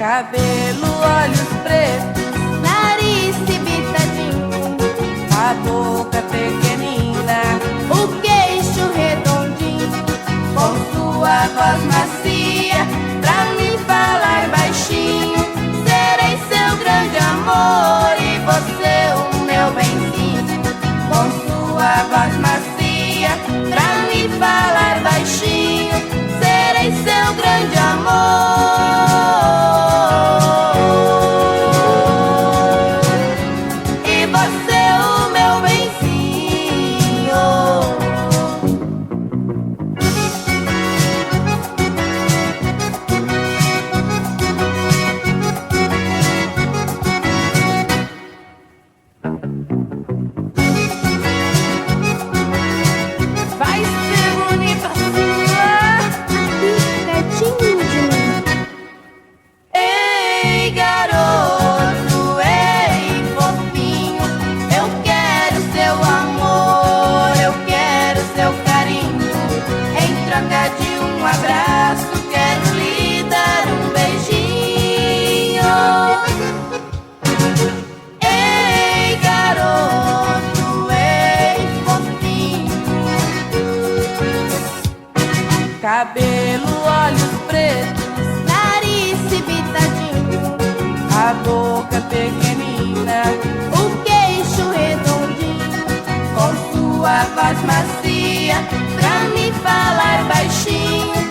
cabelo, olhos pretos, nariz cibitadinho, a boca pequenina, o queixo redondinho, com sua voz macia, pra me falar baixinho. Serei seu grande amor e você o meu benzinho. Com sua voz macia, pra me falar baixinho, serei seu grande amor. E você o meu benzinho. Vai ser bonita sua. pertinho de mim. Ei, garoto, ei, fofinho, eu quero seu amor, eu quero seu carinho. Em troca de um abraço, quero lhe dar um beijinho. Ei, garoto, ei, fofinho, cabelo, olhos pretos, Nariz cibitadinho, a boca pequenina, o queixo redondinho, com sua voz macia, pra me falar baixinho.